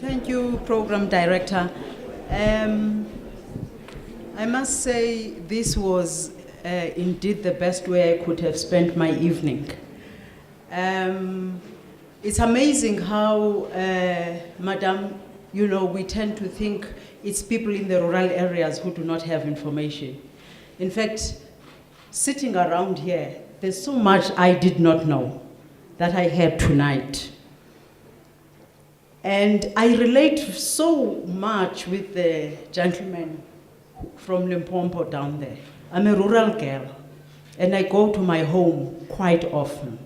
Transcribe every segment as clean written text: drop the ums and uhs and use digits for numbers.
Thank you, Program Director. I must say this was indeed the best way I could have spent my evening. It's amazing how, Madam, we tend to think it's people in the rural areas who do not have information. In fact, sitting around here, there's so much I did not know that I had tonight. And I relate so much with the gentleman from Limpopo down there. I'm a rural girl, and I go to my home quite often.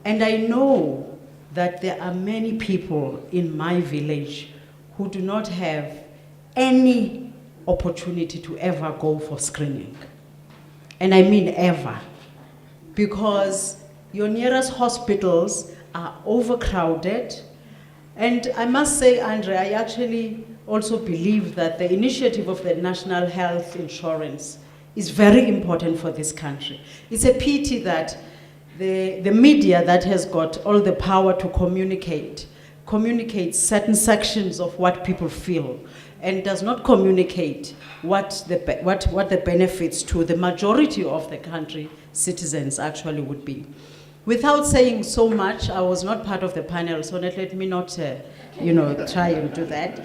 And I know that there are many people in my village who do not have any opportunity to ever go for screening. And I mean ever, because your nearest hospitals are overcrowded. And I must say, Andre, I actually also believe that the initiative of the National Health Insurance is very important for this country. It's a pity that the media that has got all the power to communicate certain sections of what people feel and does not communicate what the benefits to the majority of the country citizens actually would be. Without saying so much, I was not part of the panel, so let me not try and do that.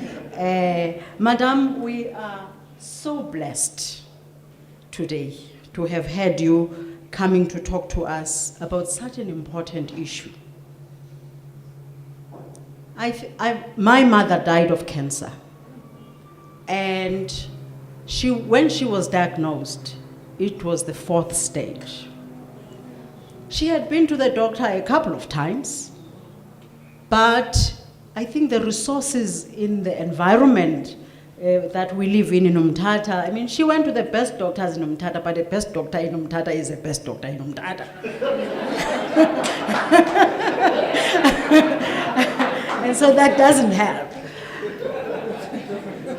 Madam, we are so blessed today to have had you coming to talk to us about such an important issue. My mother died of cancer, and when she was diagnosed, it was the 4th stage. She had been to the doctor a couple of times, but I think the resources in the environment that we live in Umtata, I mean, she went to the best doctors in Umtata, but the best doctor in Umtata is the best doctor in Umtata. And so that doesn't help.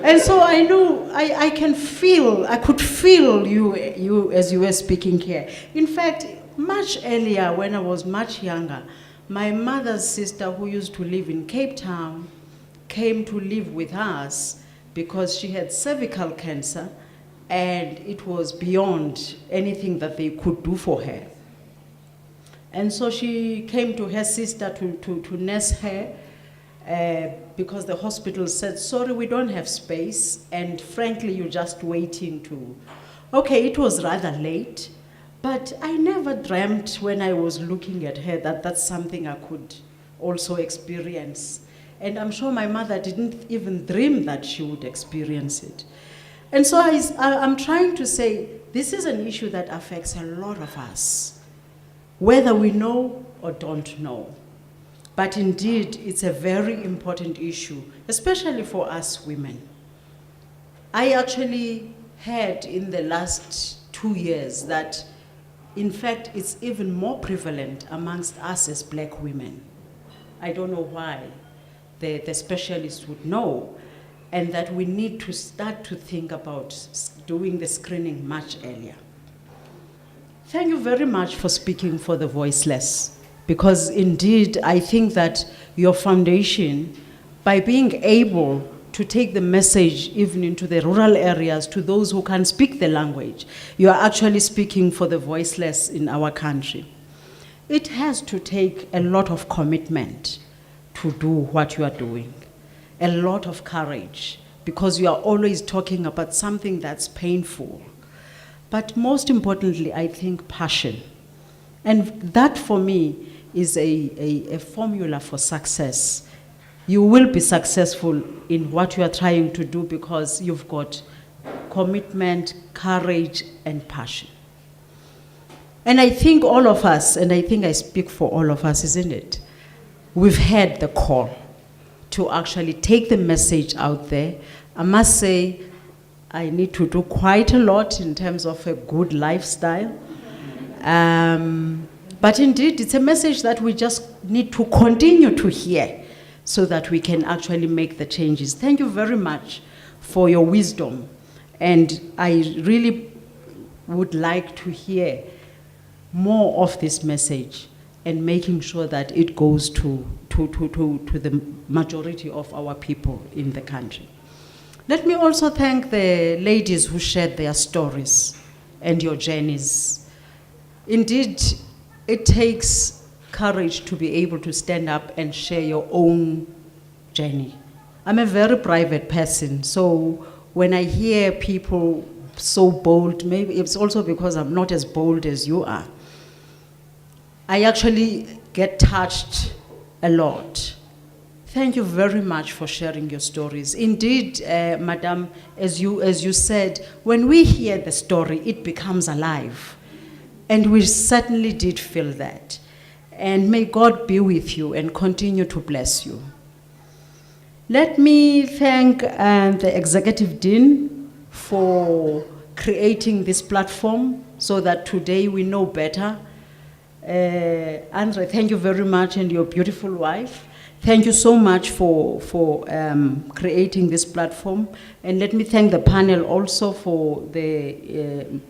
And so I knew, I could feel you as you were speaking here. In fact, much earlier, when I was much younger, my mother's sister, who used to live in Cape Town, came to live with us because she had cervical cancer, and it was beyond anything that they could do for her. And so she came to her sister to nurse her, because the hospital said, sorry, we don't have space, and frankly, you're just waiting to... Okay, it was rather late, but I never dreamt when I was looking at her that that's something I could also experience. And I'm sure my mother didn't even dream that she would experience it. And so I'm trying to say, this is an issue that affects a lot of us, whether we know or don't know. But indeed, it's a very important issue, especially for us women. I actually heard in the last 2 years that, in fact, it's even more prevalent amongst us as Black women. I don't know why. The specialists would know, and that we need to start to think about doing the screening much earlier. Thank you very much for speaking for the voiceless, because indeed, I think that your foundation, by being able to take the message even into the rural areas to those who can't speak the language, you are actually speaking for the voiceless in our country. It has to take a lot of commitment to do what you are doing, a lot of courage, because you are always talking about something that's painful. But most importantly, I think passion. And that for me is a formula for success. You will be successful in what you are trying to do because you've got commitment, courage, and passion. And I think all of us, and I think I speak for all of us, isn't it? We've had the call to actually take the message out there. I must say, I need to do quite a lot in terms of a good lifestyle. But indeed, it's a message that we just need to continue to hear so that we can actually make the changes. Thank you very much for your wisdom. And I really would like to hear more of this message. and making sure that it goes to the majority of our people in the country. Let me also thank the ladies who shared their stories and your journeys. Indeed, it takes courage to be able to stand up and share your own journey. I'm a very private person, so when I hear people so bold, maybe it's also because I'm not as bold as you are, I actually get touched a lot. Thank you very much for sharing your stories. Indeed, Madam, as you said, when we hear the story, it becomes alive. And we certainly did feel that. And may God be with you and continue to bless you. Let me thank the Executive Dean for creating this platform so that today we know better. Andre, thank you very much, and your beautiful wife. Thank you so much for creating this platform. And let me thank the panel also for the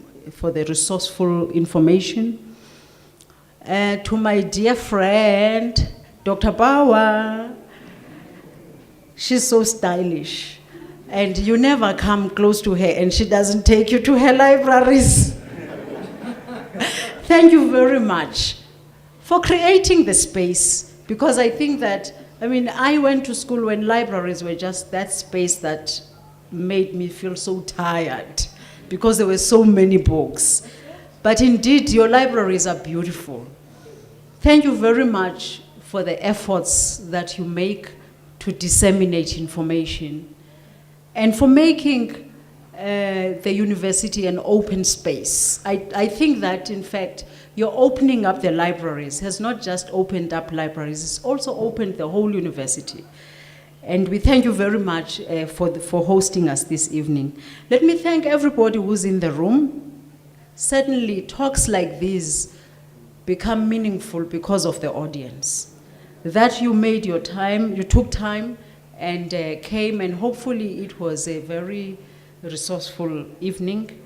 resourceful information. To my dear friend, Dr. Bawa, she's so stylish. And you never come close to her and she doesn't take you to her libraries. Thank you very much for creating the space, because I think that, I went to school when libraries were just that space that made me feel so tired because there were so many books. But indeed, your libraries are beautiful. Thank you very much for the efforts that you make to disseminate information and for making the university an open space. I think that, in fact, your opening up the libraries has not just opened up libraries, it's also opened the whole university. And we thank you very much for hosting us this evening. Let me thank everybody who's in the room. Certainly, talks like these become meaningful because of the audience. That you made your time, you took time and came, and hopefully it was a very resourceful evening.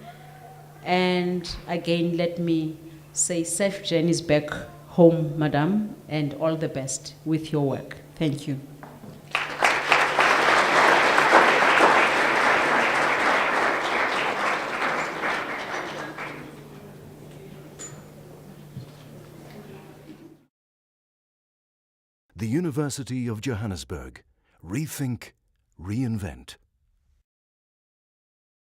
And again, let me say safe journeys back home, Madam, and all the best with your work. Thank you. The University of Johannesburg. Rethink, reinvent.